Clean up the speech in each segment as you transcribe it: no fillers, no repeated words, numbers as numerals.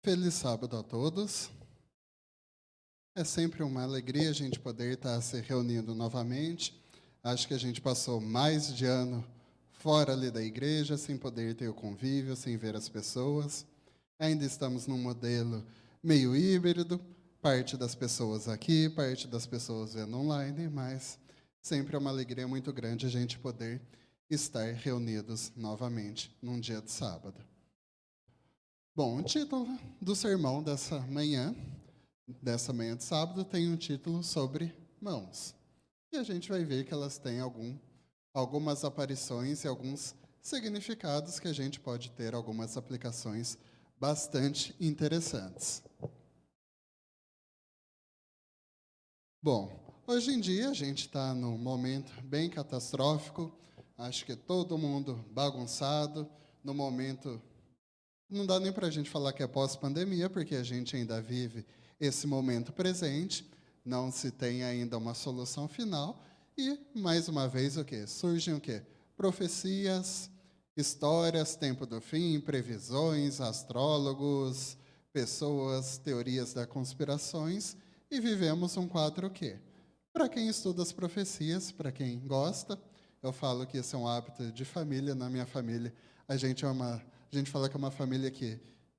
Feliz sábado a todos. É sempre uma alegria a gente poder estar se reunindo novamente. Acho que a gente passou mais de ano fora ali da igreja, sem poder ter o convívio, sem ver as pessoas. Ainda estamos num modelo meio híbrido, parte das pessoas aqui, parte das pessoas vendo online, mas sempre é uma alegria muito grande a gente poder estar reunidos novamente num dia de sábado. Bom, o título do sermão dessa manhã de sábado tem um título sobre mãos. E a gente vai ver que elas têm algumas aparições e alguns significados que a gente pode ter algumas aplicações bastante interessantes. Bom, hoje em dia a gente está num momento bem catastrófico, acho que todo mundo bagunçado, no momento. Não dá nem para a gente falar que é pós-pandemia, porque a gente ainda vive esse momento presente, não se tem ainda uma solução final, e, mais uma vez, o quê? Surgem o quê? Profecias, histórias, tempo do fim, previsões, astrólogos, pessoas, teorias das conspirações, e vivemos um quadro o quê? Para quem estuda as profecias, para quem gosta, eu falo que isso é um hábito de família, na minha família, a gente fala que é uma família que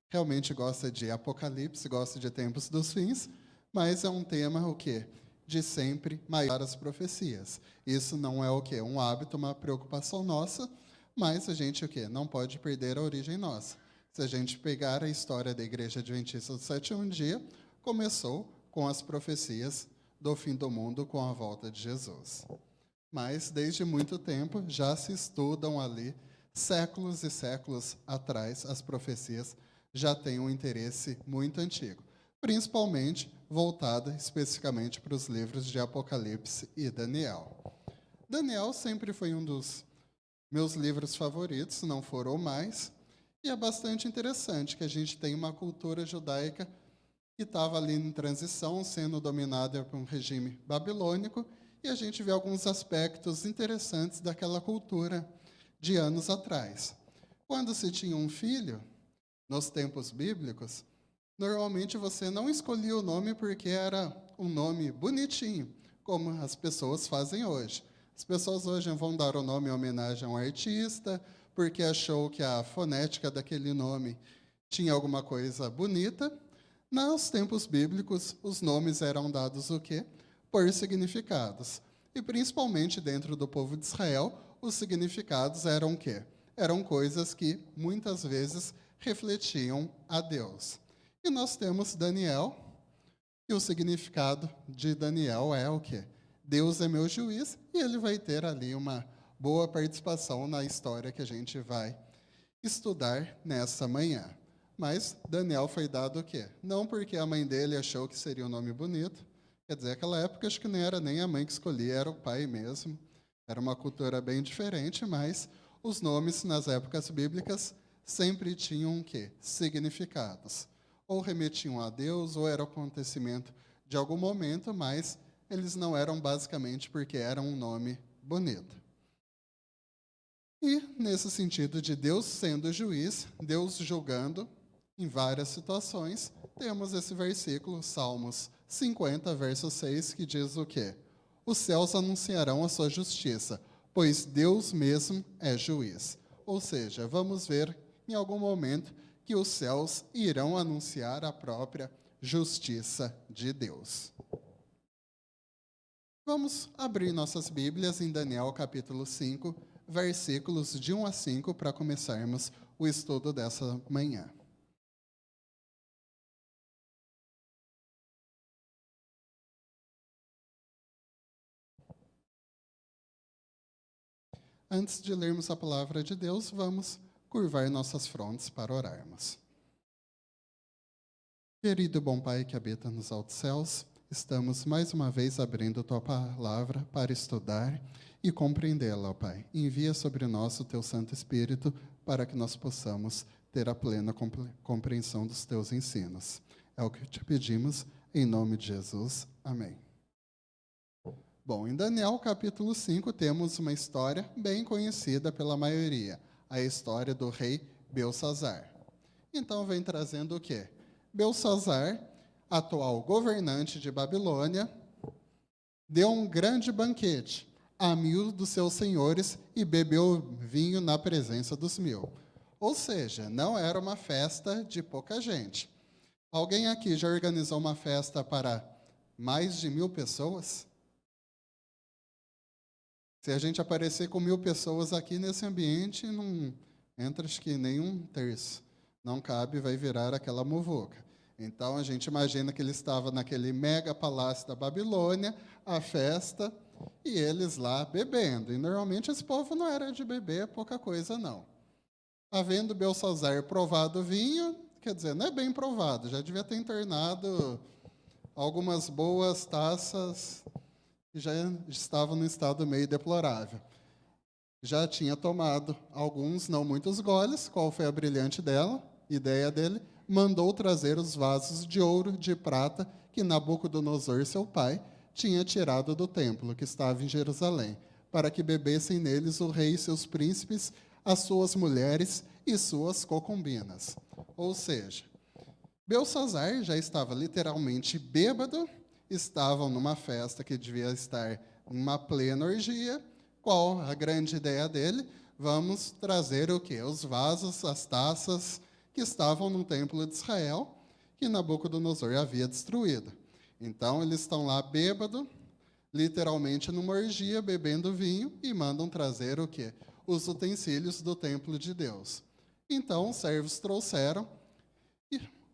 realmente gosta de Apocalipse, gosta de tempos dos fins, mas é um tema o quê? De sempre maior as profecias. Isso não é o quê? Um hábito, uma preocupação nossa, mas a gente o quê? Não pode perder a origem nossa. Se a gente pegar a história da Igreja Adventista do Sétimo Dia, começou com as profecias do fim do mundo com a volta de Jesus. Mas desde muito tempo já se estudam ali séculos e séculos atrás, as profecias já têm um interesse muito antigo, principalmente voltada especificamente para os livros de Apocalipse e Daniel. Daniel sempre foi um dos meus livros favoritos, se não for o mais, e é bastante interessante que a gente tem uma cultura judaica que estava ali em transição, sendo dominada por um regime babilônico, e a gente vê alguns aspectos interessantes daquela cultura de anos atrás. Quando se tinha um filho, nos tempos bíblicos, normalmente você não escolhia o nome porque era um nome bonitinho, como as pessoas fazem hoje. As pessoas hoje vão dar o nome em homenagem a um artista, porque achou que a fonética daquele nome tinha alguma coisa bonita. Nos tempos bíblicos, os nomes eram dados o quê? Por significados. E principalmente dentro do povo de Israel, os significados eram o quê? Eram coisas que muitas vezes refletiam a Deus. E nós temos Daniel, e o significado de Daniel é o quê? Deus é meu juiz, e ele vai ter ali uma boa participação na história que a gente vai estudar nessa manhã. Mas Daniel foi dado o quê? Não porque a mãe dele achou que seria um nome bonito, quer dizer, naquela época acho que não era nem a mãe que escolhia, era o pai mesmo. Era uma cultura bem diferente, mas os nomes nas épocas bíblicas sempre tinham o quê? Significados. Ou remetiam a Deus, ou era o acontecimento de algum momento, mas eles não eram basicamente porque era um nome bonito. E, nesse sentido de Deus sendo juiz, Deus julgando em várias situações, temos esse versículo, Salmos 50, verso 6, que diz o quê? Os céus anunciarão a sua justiça, pois Deus mesmo é juiz. Ou seja, vamos ver em algum momento que os céus irão anunciar a própria justiça de Deus. Vamos abrir nossas Bíblias em Daniel capítulo 5, versículos de 1 a 5, para começarmos o estudo dessa manhã. Antes de lermos a palavra de Deus, vamos curvar nossas frontes para orarmos. Querido e bom Pai que habita nos altos céus, estamos mais uma vez abrindo Tua palavra para estudar e compreendê-la, ó Pai. Envia sobre nós o Teu Santo Espírito para que nós possamos ter a plena compreensão dos Teus ensinos. É o que te pedimos, em nome de Jesus. Amém. Bom, em Daniel capítulo 5 temos uma história bem conhecida pela maioria, a história do rei Belsazar. Então vem trazendo o quê? Belsazar, atual governante de Babilônia, deu um grande banquete a 1000 dos seus senhores e bebeu vinho na presença dos 1000. Ou seja, não era uma festa de pouca gente. Alguém aqui já organizou uma festa para mais de 1000 pessoas? Se a gente aparecer com 1000 pessoas aqui nesse ambiente, não entra acho que nem um terço. Não cabe, vai virar aquela muvuca. Então, a gente imagina que ele estava naquele mega palácio da Babilônia, a festa, e eles lá bebendo. E, normalmente, esse povo não era de beber pouca coisa, não. Havendo Belsazar provado o vinho, quer dizer, não é bem provado, já devia ter entornado algumas boas taças que já estavam no estado meio deplorável. Já tinha tomado alguns, não muitos goles. Qual foi a brilhante ideia dele? Mandou trazer os vasos de ouro, de prata, que Nabucodonosor, seu pai, tinha tirado do templo, que estava em Jerusalém, para que bebessem neles o rei e seus príncipes, as suas mulheres e suas concubinas. Ou seja, Belsazar já estava literalmente bêbado, estavam numa festa que devia estar em uma plena orgia. Qual a grande ideia dele? Vamos trazer o quê? Os vasos, as taças que estavam no templo de Israel, que Nabucodonosor havia destruído. Então, eles estão lá bêbado, literalmente numa orgia, bebendo vinho, e mandam trazer o quê? Os utensílios do templo de Deus. Então, os servos trouxeram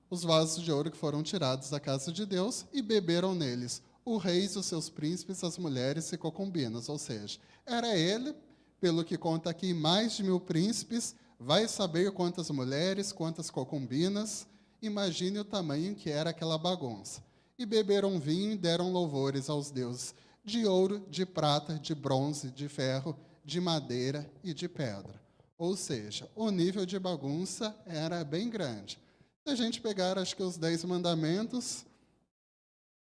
os vasos de ouro que foram tirados da casa de Deus e beberam neles o rei e os seus príncipes, as mulheres e concubinas. Ou seja, era ele, pelo que conta aqui, mais de 1000 príncipes, vai saber quantas mulheres, quantas concubinas. Imagine o tamanho que era aquela bagunça. E beberam vinho e deram louvores aos deuses de ouro, de prata, de bronze, de ferro, de madeira e de pedra. Ou seja, o nível de bagunça era bem grande. Se a gente pegar, acho que os 10 mandamentos,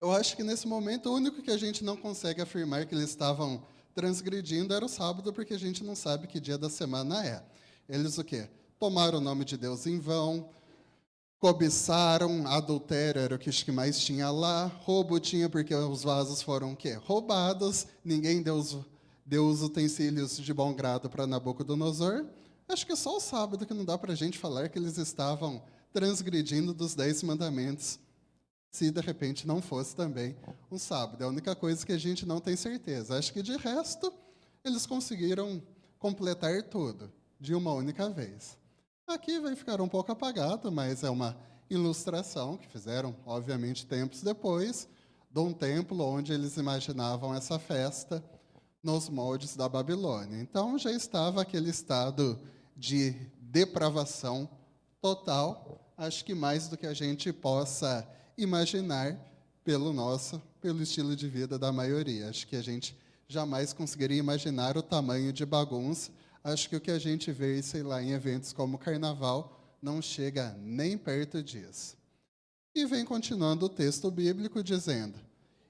eu acho que nesse momento o único que a gente não consegue afirmar que eles estavam transgredindo era o sábado, porque a gente não sabe que dia da semana é. Eles o quê? Tomaram o nome de Deus em vão, cobiçaram, adultério era o que mais tinha lá, roubo tinha porque os vasos foram o quê? Roubados, ninguém deu os utensílios de bom grado para Nabucodonosor. Acho que só o sábado que não dá para a gente falar que eles estavam transgredindo dos 10 mandamentos, se de repente não fosse também um sábado. É a única coisa que a gente não tem certeza. Acho que de resto, eles conseguiram completar tudo de uma única vez. Aqui vai ficar um pouco apagado, mas é uma ilustração que fizeram, obviamente, tempos depois, de um templo onde eles imaginavam essa festa nos moldes da Babilônia. Então, já estava aquele estado de depravação total, acho que mais do que a gente possa imaginar pelo estilo de vida da maioria. Acho que a gente jamais conseguiria imaginar o tamanho de bagunça. Acho que o que a gente vê, sei lá, em eventos como o Carnaval, não chega nem perto disso. E vem continuando o texto bíblico dizendo: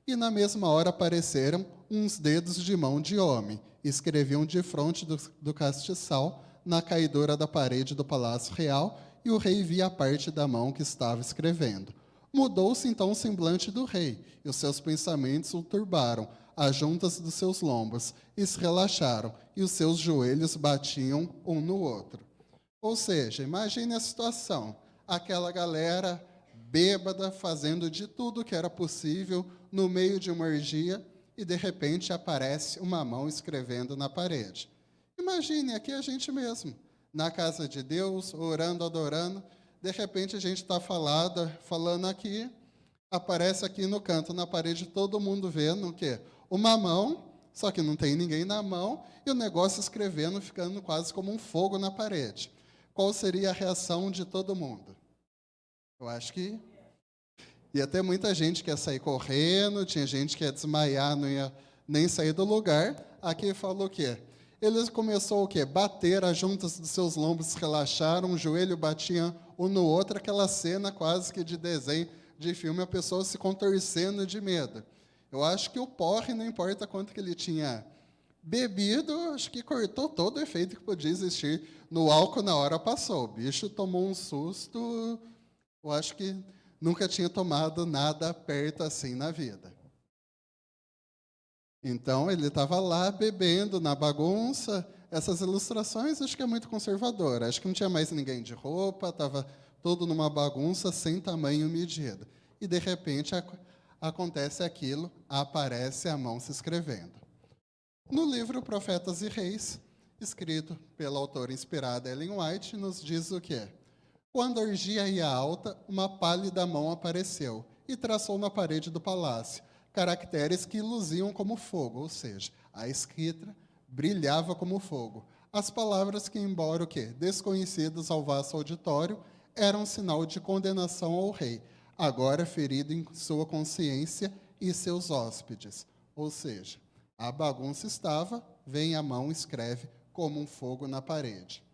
e na mesma hora apareceram uns dedos de mão de homem, escreviam defronte do castiçal, na caidora da parede do palácio real, e o rei via a parte da mão que estava escrevendo. Mudou-se então o semblante do rei, e os seus pensamentos o turbaram, as juntas dos seus lombos, e se relaxaram, e os seus joelhos batiam um no outro. Ou seja, imagine a situação, aquela galera bêbada, fazendo de tudo que era possível, no meio de uma orgia, e de repente aparece uma mão escrevendo na parede. Imagine, aqui a gente mesmo, na casa de Deus, orando, adorando, de repente a gente está falando aqui, aparece aqui no canto, na parede, todo mundo vendo o quê? Uma mão, só que não tem ninguém na mão, e o negócio escrevendo, ficando quase como um fogo na parede. Qual seria a reação de todo mundo? Eu acho que ia ter muita gente que ia sair correndo, tinha gente que ia desmaiar, não ia nem sair do lugar. Aqui falou o quê? Ele começou o quê? Bater, as juntas dos seus lombos relaxaram, o joelho batia um no outro, aquela cena quase que de desenho, de filme, a pessoa se contorcendo de medo. Eu acho que o porre, não importa quanto que ele tinha bebido, acho que cortou todo o efeito que podia existir no álcool na hora passou. O bicho tomou um susto, eu acho que nunca tinha tomado nada perto assim na vida. Então, ele estava lá bebendo na bagunça. Essas ilustrações acho que é muito conservadora. Acho que não tinha mais ninguém de roupa, estava tudo numa bagunça sem tamanho medido. E, de repente, acontece aquilo, aparece a mão se escrevendo. No livro Profetas e Reis, escrito pela autora inspirada Ellen White, nos diz o quê? Quando a orgia ia alta, uma pálida mão apareceu e traçou na parede do palácio caracteres que luziam como fogo, ou seja, a escrita brilhava como fogo. As palavras que, embora o quê? Desconhecidas ao vasto auditório, eram um sinal de condenação ao rei, agora ferido em sua consciência e seus hóspedes. Ou seja, a bagunça estava, vem a mão, escreve como um fogo na parede.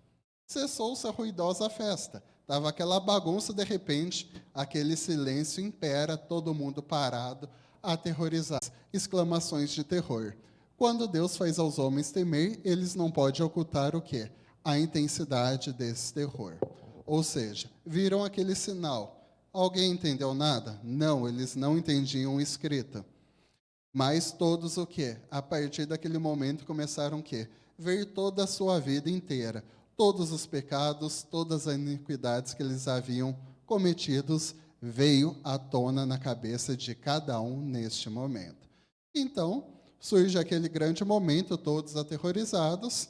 Cessou-se a ruidosa festa. Estava aquela bagunça, de repente, aquele silêncio impera, todo mundo parado, aterrorizados, exclamações de terror. Quando Deus faz aos homens temer, eles não podem ocultar o quê? A intensidade desse terror. Ou seja, viram aquele sinal. Alguém entendeu nada? Não, eles não entendiam escrita. Mas todos o quê? A partir daquele momento começaram o quê? Ver toda a sua vida inteira, todos os pecados, todas as iniquidades que eles haviam cometidos, veio à tona na cabeça de cada um neste momento. Então, surge aquele grande momento, todos aterrorizados.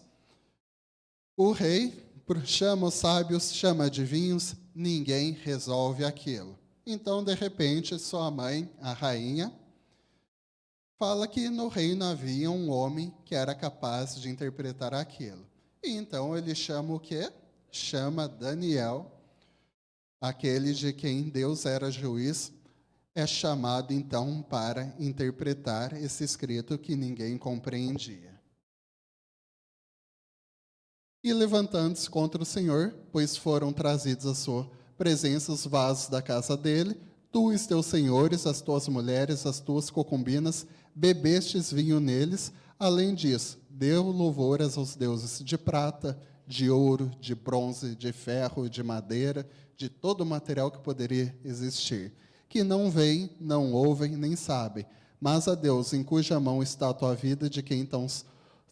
O rei chama os sábios, chama adivinhos, ninguém resolve aquilo. Então, de repente, sua mãe, a rainha, fala que no reino havia um homem que era capaz de interpretar aquilo. E então ele chama o quê? Chama Daniel, aquele de quem Deus era juiz, é chamado então para interpretar esse escrito que ninguém compreendia. E levantando-se contra o Senhor, pois foram trazidos à sua presença os vasos da casa dele, tu e os teus senhores, as tuas mulheres, as tuas concubinas, bebestes vinho neles. Além disso, deu louvores aos deuses de prata, de ouro, de bronze, de ferro, de madeira, de todo o material que poderia existir, que não veem, não ouvem, nem sabem, mas a Deus, em cuja mão está a tua vida, de quem estão os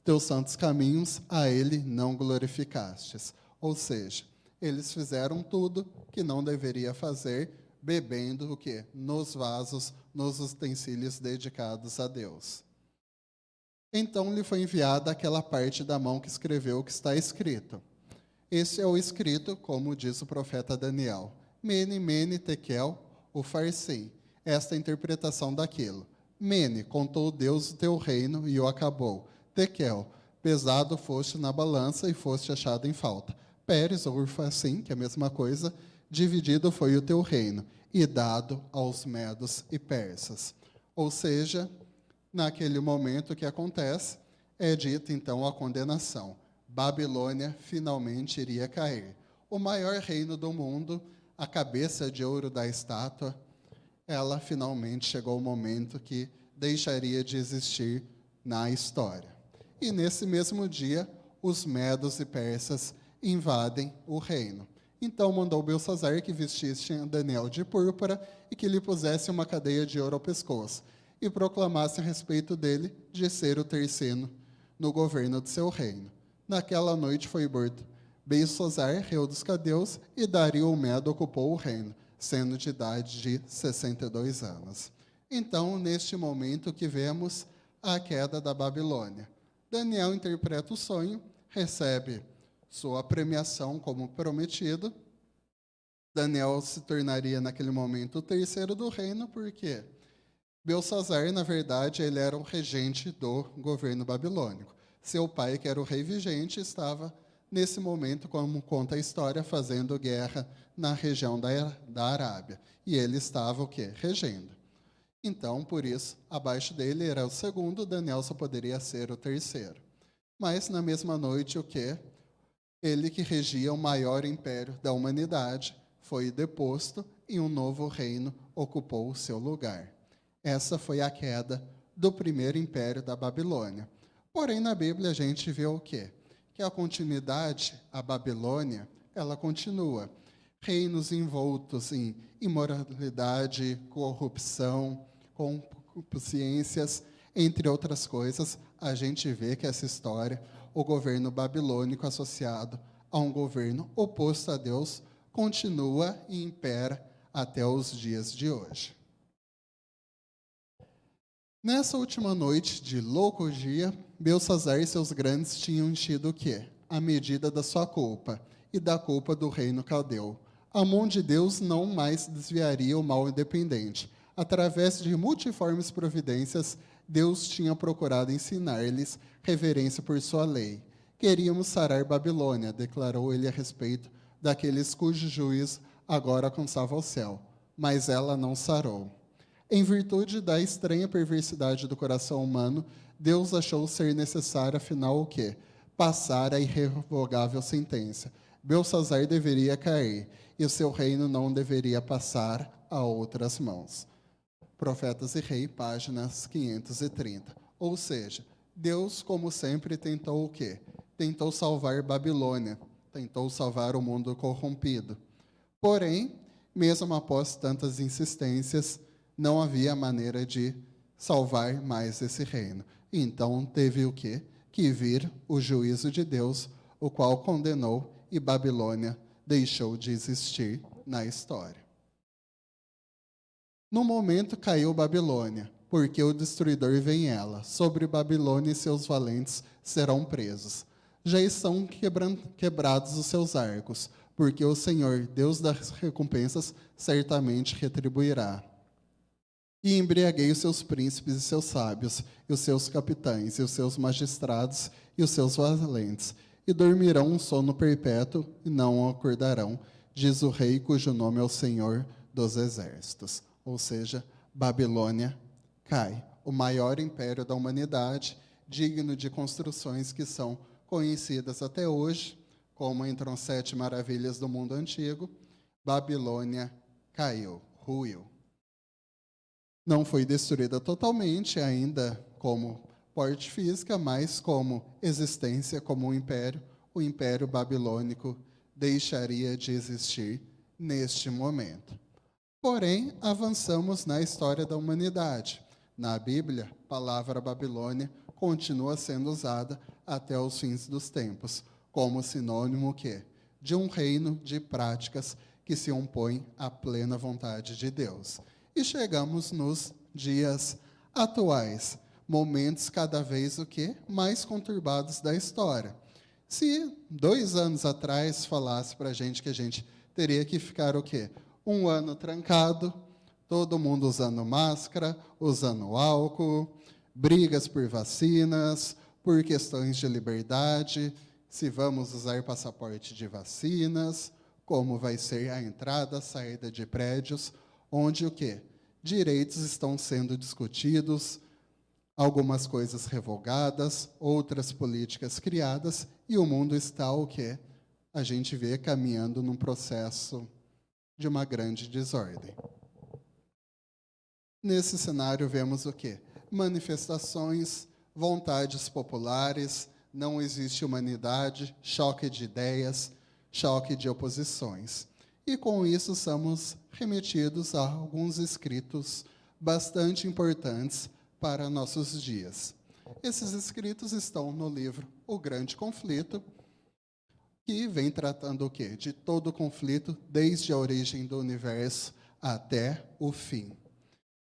teus santos caminhos, a ele não glorificastes. Ou seja, eles fizeram tudo que não deveria fazer, bebendo o quê? Nos vasos, nos utensílios dedicados a Deus. Então lhe foi enviada aquela parte da mão que escreveu o que está escrito. Esse é o escrito, como diz o profeta Daniel. Mene, mene, tekel, ufarsim. Esta é a interpretação daquilo. Mene, contou Deus o teu reino e o acabou. Tekel, pesado foste na balança e foste achado em falta. Pérez, ou ufarsim, que é a mesma coisa, dividido foi o teu reino e dado aos medos e persas. Ou seja, naquele momento que acontece, é dita então a condenação. Babilônia finalmente iria cair. O maior reino do mundo, a cabeça de ouro da estátua, ela finalmente chegou o momento que deixaria de existir na história. E nesse mesmo dia, os medos e persas invadem o reino. Então mandou Belsazar que vestisse Daniel de púrpura e que lhe pusesse uma cadeia de ouro ao pescoço, e proclamasse a respeito dele de ser o terceiro no governo de seu reino. Naquela noite foi morto Belsazar, rei dos cadeus, e Dario o Medo ocupou o reino, sendo de idade de 62 anos. Então, neste momento que vemos a queda da Babilônia. Daniel interpreta o sonho, recebe sua premiação como prometido. Daniel se tornaria, naquele momento, o terceiro do reino, porque Belsazar, na verdade, ele era o regente do governo babilônico. Seu pai, que era o rei vigente, estava, nesse momento, como conta a história, fazendo guerra na região da Arábia. E ele estava o quê? Regendo. Então, por isso, abaixo dele era o segundo, Daniel só poderia ser o terceiro. Mas, na mesma noite, o quê? Ele que regia o maior império da humanidade foi deposto e um novo reino ocupou o seu lugar. Essa foi a queda do primeiro império da Babilônia. Porém, na Bíblia, a gente vê o quê? Que a continuidade, a Babilônia, ela continua. Reinos envoltos em imoralidade, corrupção, concupiscências, entre outras coisas, a gente vê que essa história, o governo babilônico associado a um governo oposto a Deus, continua e impera até os dias de hoje. Nessa última noite de louco dia, Belsazzar e seus grandes tinham enchido o quê? A medida da sua culpa e da culpa do reino caldeu. A mão de Deus não mais desviaria o mal independente. Através de multiformes providências, Deus tinha procurado ensinar-lhes reverência por sua lei. Queríamos sarar Babilônia, declarou ele a respeito daqueles cujo juízo agora alcançava o céu, mas ela não sarou. Em virtude da estranha perversidade do coração humano, Deus achou ser necessário, afinal, o quê? Passar a irrevogável sentença. Belsazzar deveria cair, e o seu reino não deveria passar a outras mãos. Profetas e Rei, páginas 530. Ou seja, Deus, como sempre, tentou o quê? Tentou salvar Babilônia, tentou salvar o mundo corrompido. Porém, mesmo após tantas insistências, não havia maneira de salvar mais esse reino. Então teve o quê? Que vir o juízo de Deus, o qual condenou, e Babilônia deixou de existir na história. No momento caiu Babilônia, porque o destruidor vem ela. Sobre Babilônia e seus valentes serão presos. Já estão quebrados os seus arcos, porque o Senhor, Deus das recompensas, certamente retribuirá. E embriaguei os seus príncipes e seus sábios, e os seus capitães, e os seus magistrados, e os seus valentes, e dormirão um sono perpétuo, e não acordarão, diz o rei cujo nome é o Senhor dos Exércitos. Ou seja, Babilônia cai, o maior império da humanidade, digno de construções que são conhecidas até hoje, como entre as 7 maravilhas do mundo antigo. Babilônia caiu, ruiu. Não foi destruída totalmente ainda como porte física, mas como existência, como um império, o Império Babilônico deixaria de existir neste momento. Porém, avançamos na história da humanidade. Na Bíblia, a palavra Babilônia continua sendo usada até os fins dos tempos, como sinônimo que de um reino de práticas que se opõe à plena vontade de Deus. E chegamos nos dias atuais, momentos cada vez o quê? Mais conturbados da história. Se 2 anos atrás falasse para a gente que a gente teria que ficar o quê? 1 ano trancado, todo mundo usando máscara, usando álcool, brigas por vacinas, por questões de liberdade, se vamos usar passaporte de vacinas, como vai ser a entrada, a saída de prédios, onde o quê? Direitos estão sendo discutidos, algumas coisas revogadas, outras políticas criadas, e o mundo está o quê? A gente vê caminhando num processo de uma grande desordem. Nesse cenário vemos o quê? Manifestações, vontades populares, não existe humanidade, choque de ideias, choque de oposições. E com isso somos remetidos a alguns escritos bastante importantes para nossos dias. Esses escritos estão no livro O Grande Conflito, que vem tratando o quê? De todo o conflito, desde a origem do universo até o fim.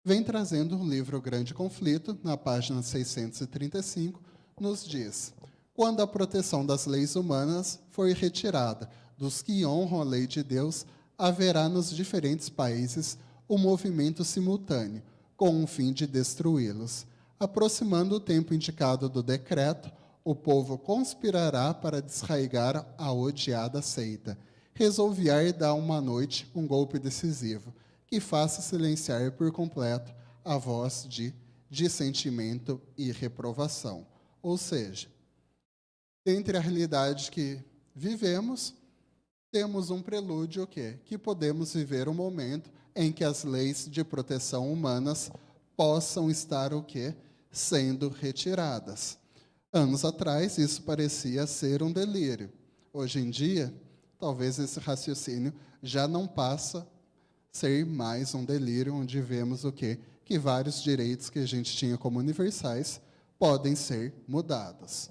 Vem trazendo o livro O Grande Conflito, na página 635, nos diz: quando a proteção das leis humanas for retirada dos que honram a lei de Deus, haverá nos diferentes países um movimento simultâneo, com o fim de destruí-los. Aproximando o tempo indicado do decreto, o povo conspirará para desraigar a odiada seita. Resolver dar uma noite um golpe decisivo, que faça silenciar por completo a voz de dissentimento e reprovação. Ou seja, entre a realidade que vivemos, temos um prelúdio o quê? Que podemos viver um momento em que as leis de proteção humanas possam estar o quê? Sendo retiradas. Anos atrás, isso parecia ser um delírio. Hoje em dia, talvez esse raciocínio já não passa ser mais um delírio onde vemos o quê? Que vários direitos que a gente tinha como universais podem ser mudados.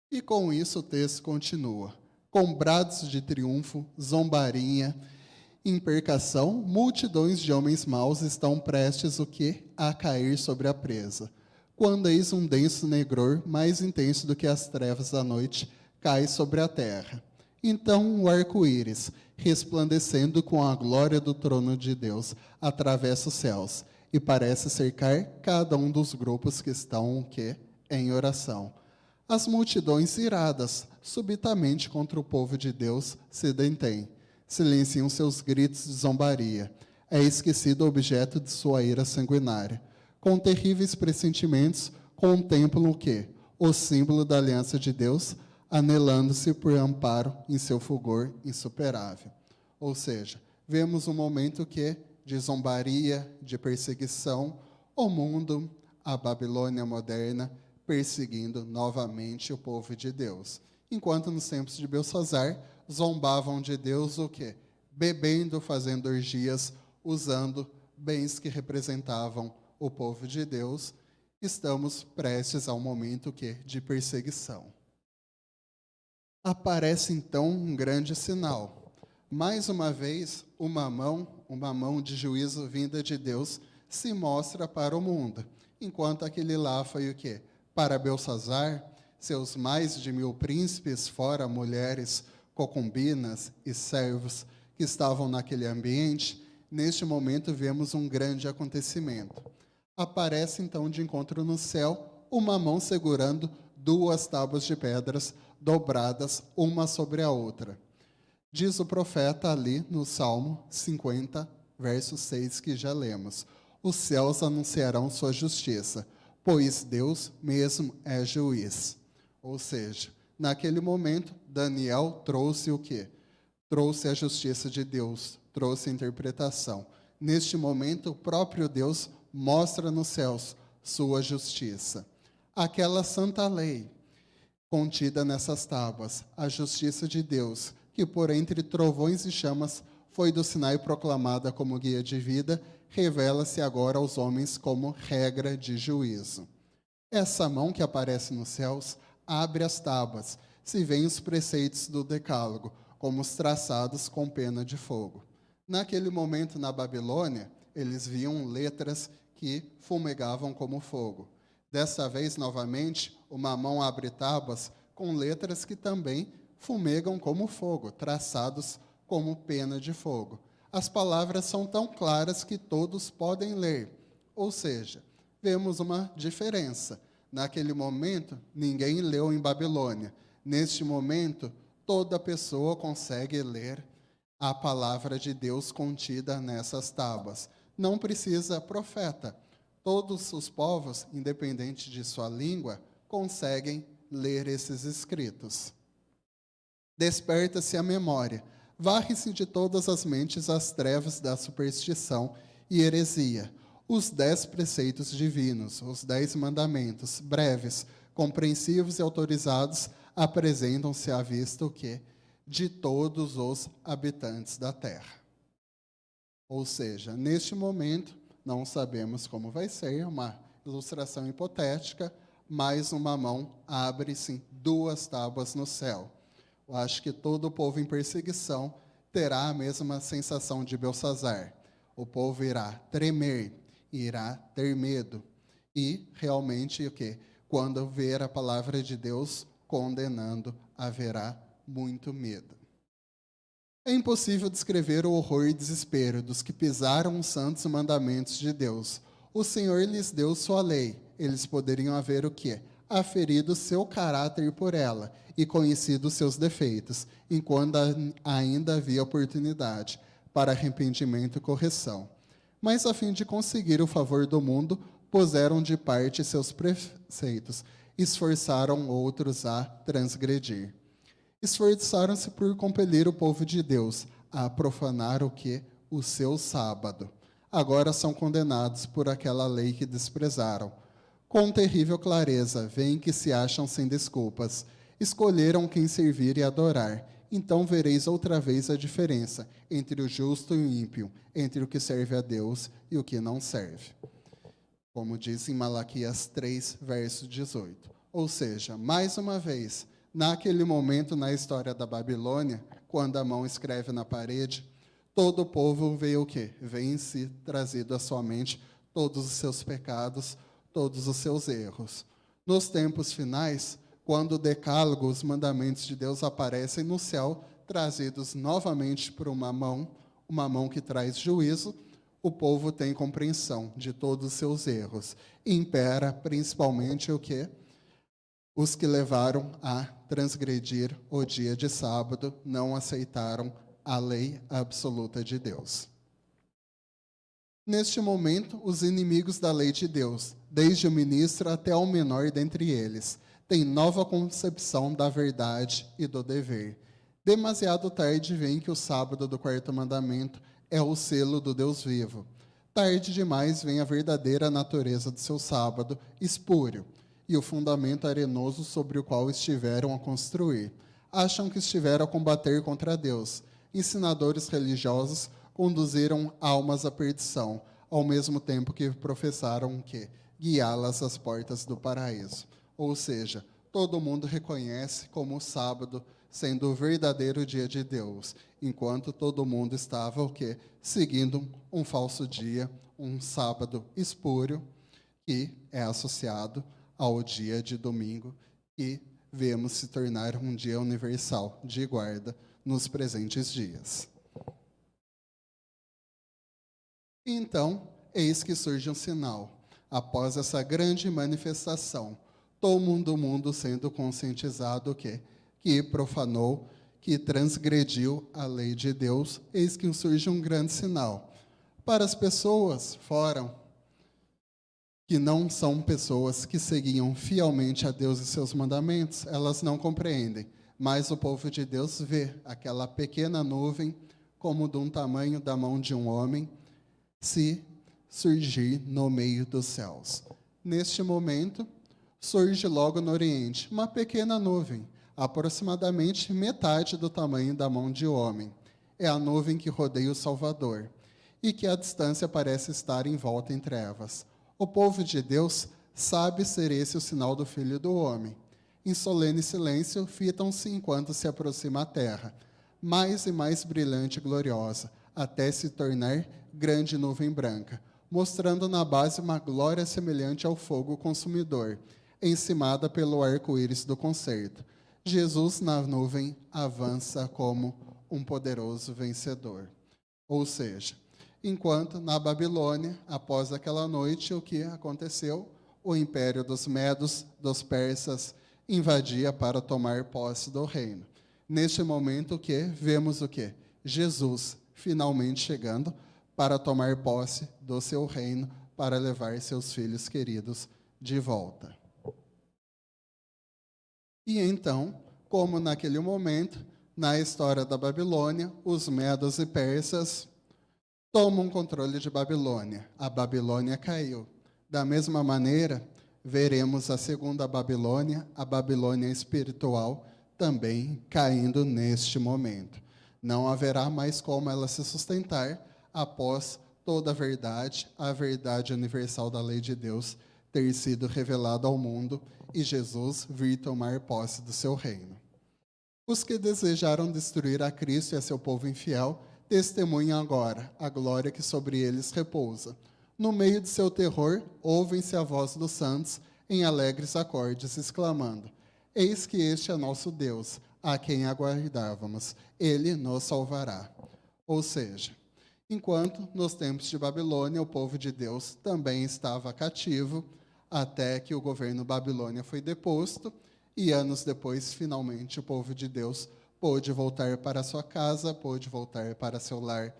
E com isso o texto continua. Com brados de triunfo, zombaria, impercação, multidões de homens maus estão prestes o quê? A cair sobre a presa. Quando eis um denso negror, mais intenso do que as trevas da noite, cai sobre a terra. Então o arco-íris, resplandecendo com a glória do trono de Deus, atravessa os céus e parece cercar cada um dos grupos que estão o quê? Em oração. As multidões iradas, subitamente contra o povo de Deus, se detêm, silenciam seus gritos de zombaria. É esquecido o objeto de sua ira sanguinária. Com terríveis pressentimentos, contemplam o quê? O símbolo da aliança de Deus, anelando-se por amparo em seu fulgor insuperável. Ou seja, vemos um momento que de zombaria, de perseguição, o mundo, a Babilônia moderna, perseguindo novamente o povo de Deus. Enquanto nos tempos de Belsazar, zombavam de Deus o quê? Bebendo, fazendo orgias, usando bens que representavam o povo de Deus, estamos prestes a um momento que de perseguição. Aparece então um grande sinal. Mais uma vez, uma mão de juízo vinda de Deus se mostra para o mundo, enquanto aquele lá foi o quê? Para Belsazar, seus mais de 1000 príncipes, fora mulheres, concubinas e servos que estavam naquele ambiente, neste momento vemos um grande acontecimento. Aparece então de encontro no céu uma mão segurando 2 tábuas de pedras dobradas uma sobre a outra. Diz o profeta ali no Salmo 50, verso 6, que já lemos: os céus anunciarão sua justiça, pois Deus mesmo é juiz. Ou seja, naquele momento, Daniel trouxe o quê? Trouxe a justiça de Deus, trouxe a interpretação. Neste momento, o próprio Deus mostra nos céus sua justiça. Aquela santa lei contida nessas tábuas, a justiça de Deus, que por entre trovões e chamas foi do Sinai proclamada como guia de vida, revela-se agora aos homens como regra de juízo. Essa mão que aparece nos céus abre as tábuas, se veem os preceitos do Decálogo, como os traçados com pena de fogo. Naquele momento, na Babilônia, eles viam letras que fumegavam como fogo. Dessa vez, novamente, uma mão abre tábuas com letras que também fumegam como fogo, traçados como pena de fogo. As palavras são tão claras que todos podem ler. Ou seja, vemos uma diferença. Naquele momento, ninguém leu em Babilônia. Neste momento, toda pessoa consegue ler a palavra de Deus contida nessas tábuas. Não precisa profeta. Todos os povos, independente de sua língua, conseguem ler esses escritos. Desperta-se a memória. Varre-se de todas as mentes as trevas da superstição e heresia. Os 10 preceitos divinos, os 10 mandamentos, breves, compreensivos e autorizados, apresentam-se à vista o quê? De todos os habitantes da terra. Ou seja, neste momento, não sabemos como vai ser, uma ilustração hipotética, mas uma mão abre-se 2 tábuas no céu. Eu acho que todo o povo em perseguição terá a mesma sensação de Belsazar. O povo irá tremer, irá ter medo. E, realmente, o quê? Quando ver a palavra de Deus condenando, haverá muito medo. É impossível descrever o horror e desespero dos que pisaram os santos mandamentos de Deus. O Senhor lhes deu sua lei. Eles poderiam haver o quê? Aferido seu caráter por ela e conhecido seus defeitos, enquanto ainda havia oportunidade para arrependimento e correção. Mas, a fim de conseguir o favor do mundo, puseram de parte seus preceitos, esforçaram outros a transgredir. Esforçaram-se por compelir o povo de Deus a profanar o quê? O seu sábado. Agora são condenados por aquela lei que desprezaram. Com terrível clareza, veem que se acham sem desculpas. Escolheram quem servir e adorar, então vereis outra vez a diferença entre o justo e o ímpio, entre o que serve a Deus e o que não serve. Como diz em Malaquias 3, verso 18. Ou seja, mais uma vez, naquele momento na história da Babilônia, quando a mão escreve na parede, todo o povo vê o quê? Vê em si trazido à sua mente todos os seus pecados, todos os seus erros. Nos tempos finais, quando o decálogo, os mandamentos de Deus aparecem no céu, trazidos novamente por uma mão que traz juízo, o povo tem compreensão de todos os seus erros. Impera principalmente o quê? Os que levaram a transgredir o dia de sábado, não aceitaram a lei absoluta de Deus. Neste momento, os inimigos da lei de Deus, desde o ministro até o menor dentre eles, têm nova concepção da verdade e do dever. Demasiado tarde vem que o sábado do quarto mandamento é o selo do Deus vivo. Tarde demais vem a verdadeira natureza do seu sábado, espúrio, e o fundamento arenoso sobre o qual estiveram a construir. Acham que estiveram a combater contra Deus. Ensinadores religiosos conduziram almas à perdição, ao mesmo tempo que professaram que guiá-las às portas do paraíso. Ou seja, todo mundo reconhece como o sábado sendo o verdadeiro dia de Deus, enquanto todo mundo estava o quê? Seguindo um falso dia, um sábado espúrio, que é associado ao dia de domingo, e vemos se tornar um dia universal de guarda nos presentes dias. Então, eis que surge um sinal. Após essa grande manifestação, todo mundo sendo conscientizado que profanou, que transgrediu a lei de Deus, eis que surge um grande sinal. Para as pessoas fora, que não são pessoas que seguiam fielmente a Deus e seus mandamentos, elas não compreendem. Mas o povo de Deus vê aquela pequena nuvem como de um tamanho da mão de um homem se surgir no meio dos céus. Neste momento, surge logo no Oriente uma pequena nuvem, aproximadamente metade do tamanho da mão de homem. É a nuvem que rodeia o Salvador, e que à distância parece estar envolta em trevas. O povo de Deus sabe ser esse o sinal do Filho do Homem. Em solene silêncio, fitam-se enquanto se aproxima a terra, mais e mais brilhante e gloriosa, até se tornar grande nuvem branca, mostrando na base uma glória semelhante ao fogo consumidor, encimada pelo arco-íris do concerto. Jesus, na nuvem, avança como um poderoso vencedor. Ou seja, enquanto na Babilônia, após aquela noite, o que aconteceu? O império dos Medos, dos persas, invadia para tomar posse do reino. Neste momento, o que? Vemos o que? Jesus finalmente chegando para tomar posse do seu reino, para levar seus filhos queridos de volta. E então, como naquele momento, na história da Babilônia, os medos e persas tomam controle de Babilônia. A Babilônia caiu. Da mesma maneira, veremos a segunda Babilônia, a Babilônia espiritual, também caindo neste momento. Não haverá mais como ela se sustentar após toda a verdade universal da lei de Deus, ter sido revelada ao mundo e Jesus vir tomar posse do seu reino. Os que desejaram destruir a Cristo e a seu povo infiel testemunham agora a glória que sobre eles repousa. No meio de seu terror, ouvem-se a voz dos santos em alegres acordes, exclamando: Eis que este é nosso Deus, a quem aguardávamos. Ele nos salvará. Ou seja, enquanto nos tempos de Babilônia o povo de Deus também estava cativo, até que o governo Babilônia foi deposto, e anos depois, finalmente, o povo de Deus pôde voltar para sua casa, pôde voltar para seu lar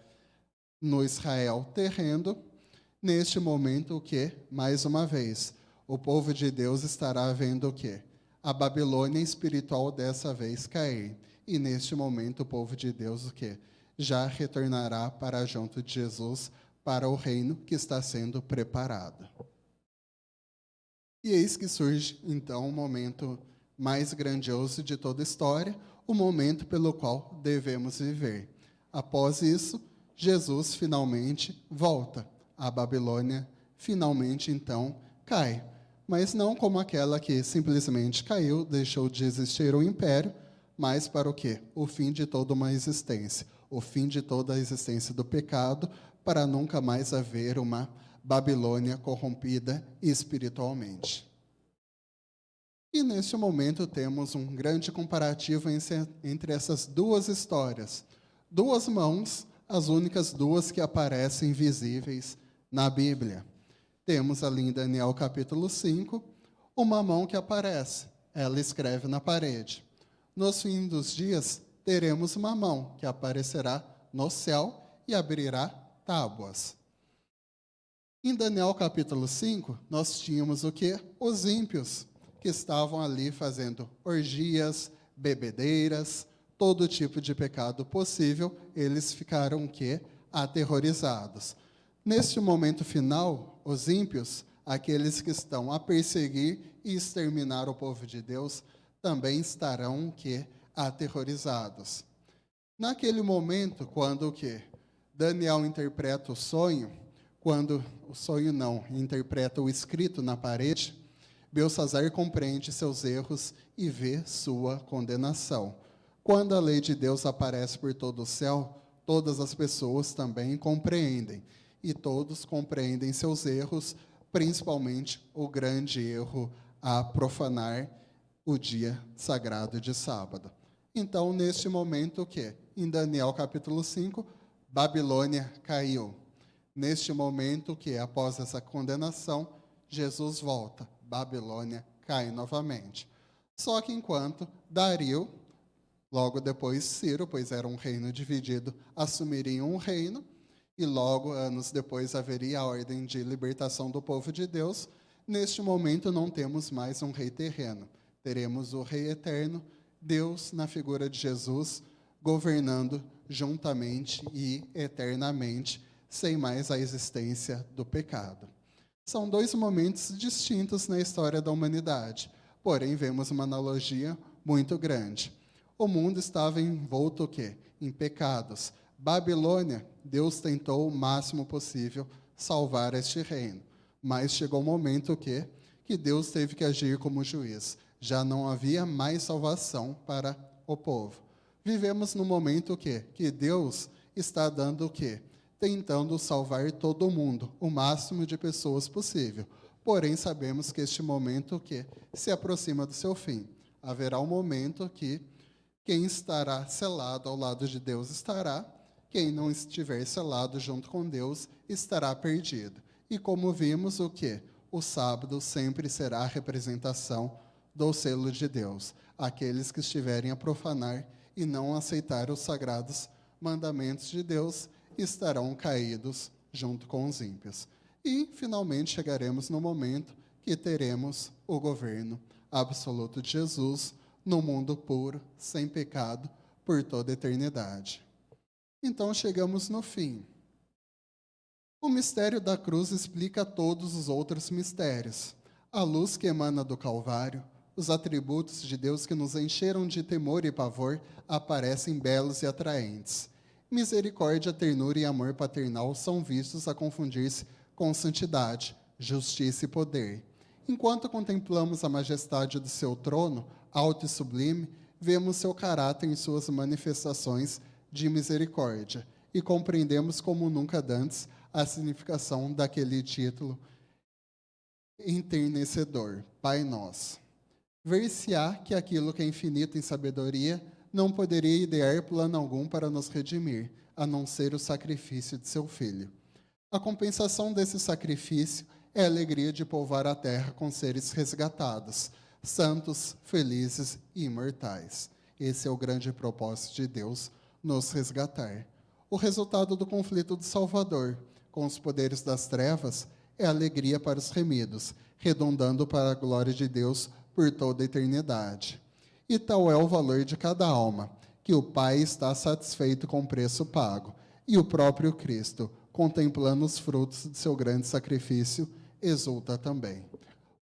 no Israel terreno. Neste momento, o que? Mais uma vez, o povo de Deus estará vendo o que? A Babilônia espiritual dessa vez cair. E neste momento, o povo de Deus, o que? Já retornará para junto de Jesus, para o reino que está sendo preparado. E eis que surge, então, o momento mais grandioso de toda a história, o momento pelo qual devemos viver. Após isso, Jesus finalmente volta. A Babilônia finalmente, então, cai. Mas não como aquela que simplesmente caiu, deixou de existir o império, mas para o quê? O fim de toda uma existência. O fim de toda a existência do pecado, para nunca mais haver uma Babilônia corrompida espiritualmente. E neste momento temos um grande comparativo entre essas duas histórias. Duas mãos, as únicas duas que aparecem visíveis na Bíblia. Temos ali em Daniel capítulo 5, uma mão que aparece, ela escreve na parede. Nos fins dos dias, teremos uma mão que aparecerá no céu e abrirá tábuas. Em Daniel capítulo 5, nós tínhamos o quê? Os ímpios, que estavam ali fazendo orgias, bebedeiras, todo tipo de pecado possível, eles ficaram o quê? Aterrorizados. Neste momento final, os ímpios, aqueles que estão a perseguir e exterminar o povo de Deus, também estarão o quê? Aterrorizados. Naquele momento, quando o quê? Daniel interpreta o sonho, quando o sonho não, interpreta o escrito na parede, Belsassar compreende seus erros e vê sua condenação. Quando a lei de Deus aparece por todo o céu, todas as pessoas também compreendem, e todos compreendem seus erros, principalmente o grande erro a profanar o dia sagrado de sábado. Então, neste momento, o quê? Em Daniel capítulo 5, Babilônia caiu. Neste momento, que após essa condenação, Jesus volta. Babilônia cai novamente. Só que enquanto Dario, logo depois Ciro, pois era um reino dividido, assumiriam um reino, e logo, anos depois, haveria a ordem de libertação do povo de Deus, neste momento não temos mais um rei terreno. Teremos o rei eterno, Deus, na figura de Jesus, governando juntamente e eternamente, sem mais a existência do pecado. São dois momentos distintos na história da humanidade, porém vemos uma analogia muito grande. O mundo estava envolto o quê? Em pecados. Babilônia, Deus tentou o máximo possível salvar este reino, mas chegou o momento que Deus teve que agir como juiz. Já não havia mais salvação para o povo. Vivemos no momento que Deus está dando o quê? Tentando salvar todo mundo, o máximo de pessoas possível. Porém, sabemos que este momento se aproxima do seu fim. Haverá um momento que quem estará selado ao lado de Deus estará, quem não estiver selado junto com Deus estará perdido. E como vimos, o sábado sempre será a representação do selo de Deus. Aqueles que estiverem a profanar e não aceitar os sagrados mandamentos de Deus estarão caídos junto com os ímpios. E, finalmente, chegaremos no momento que teremos o governo absoluto de Jesus no mundo puro, sem pecado, por toda a eternidade. Então, chegamos no fim. O mistério da cruz explica todos os outros mistérios. A luz que emana do Calvário, os atributos de Deus que nos encheram de temor e pavor aparecem belos e atraentes. Misericórdia, ternura e amor paternal são vistos a confundir-se com santidade, justiça e poder. Enquanto contemplamos a majestade do seu trono, alto e sublime, vemos seu caráter em suas manifestações de misericórdia e compreendemos como nunca dantes a significação daquele título enternecedor, Pai Nosso. Ver-se-á que aquilo que é infinito em sabedoria não poderia idear plano algum para nos redimir, a não ser o sacrifício de seu Filho. A compensação desse sacrifício é a alegria de povoar a terra com seres resgatados, santos, felizes e imortais. Esse é o grande propósito de Deus, nos resgatar. O resultado do conflito do Salvador com os poderes das trevas é a alegria para os remidos, redundando para a glória de Deus por toda a eternidade. E tal é o valor de cada alma, que o Pai está satisfeito com o preço pago, e o próprio Cristo, contemplando os frutos de seu grande sacrifício, exulta também.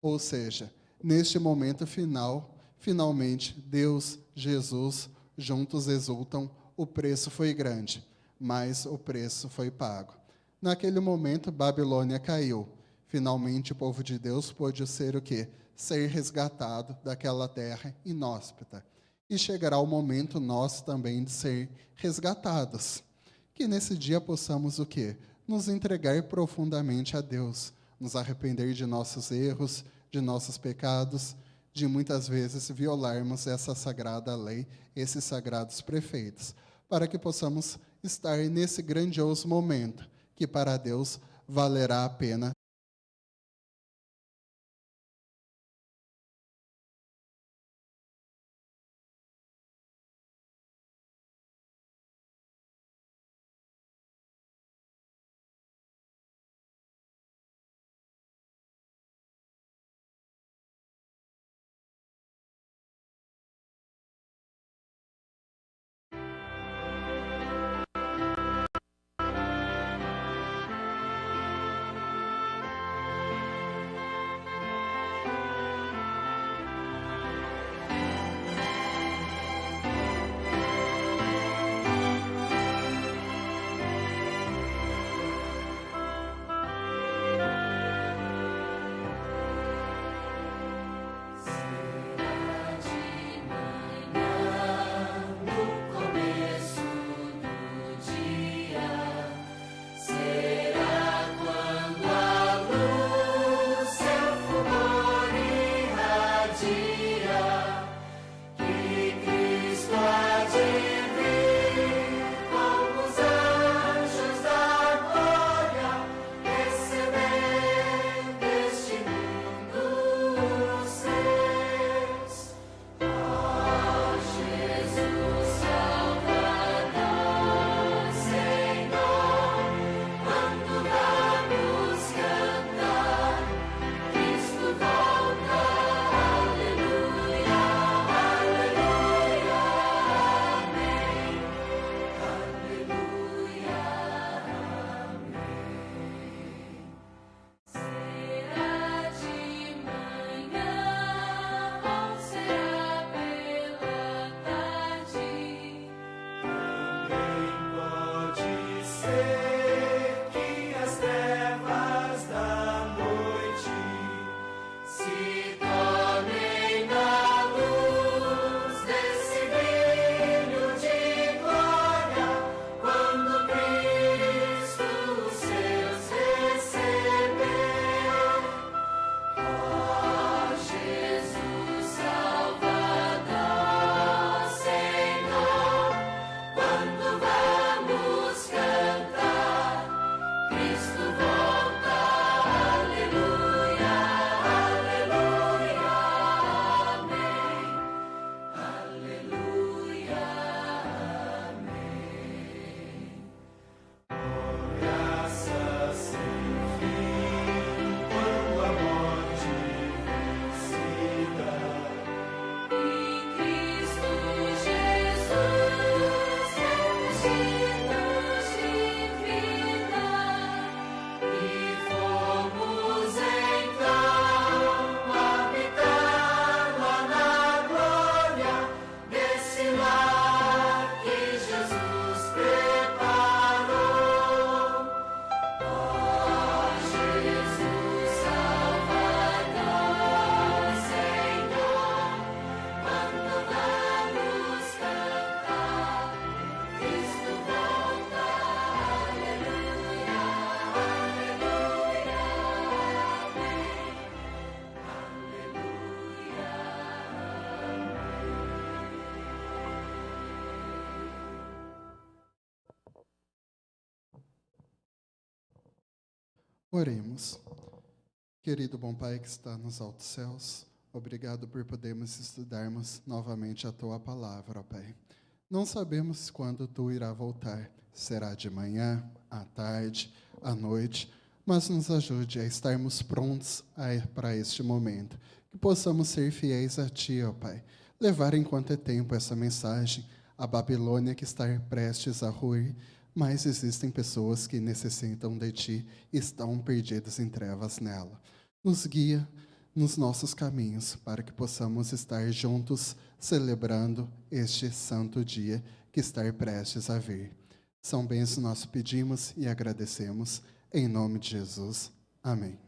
Ou seja, neste momento final, finalmente, Deus, Jesus, juntos exultam, o preço foi grande, mas o preço foi pago. Naquele momento, Babilônia caiu. Finalmente, o povo de Deus pôde ser o quê? Ser resgatado daquela terra inóspita. E chegará o momento nós também de ser resgatados. Que nesse dia possamos o quê? Nos entregar profundamente a Deus, nos arrepender de nossos erros, de nossos pecados, de muitas vezes violarmos essa sagrada lei, esses sagrados preceitos, para que possamos estar nesse grandioso momento, que para Deus valerá a pena. Oremos. Querido bom Pai que está nos altos céus, obrigado por podermos estudarmos novamente a Tua palavra, ó Pai. Não sabemos quando Tu irá voltar, será de manhã, à tarde, à noite, mas nos ajude a estarmos prontos para este momento, que possamos ser fiéis a Ti, ó Pai, levar enquanto é tempo essa mensagem, a Babilônia que está prestes a ruir, mas existem pessoas que necessitam de Ti e estão perdidas em trevas nela. Nos guia, nos nossos caminhos, para que possamos estar juntos celebrando este santo dia que está prestes a vir. São bênçãos nós pedimos e agradecemos, em nome de Jesus. Amém.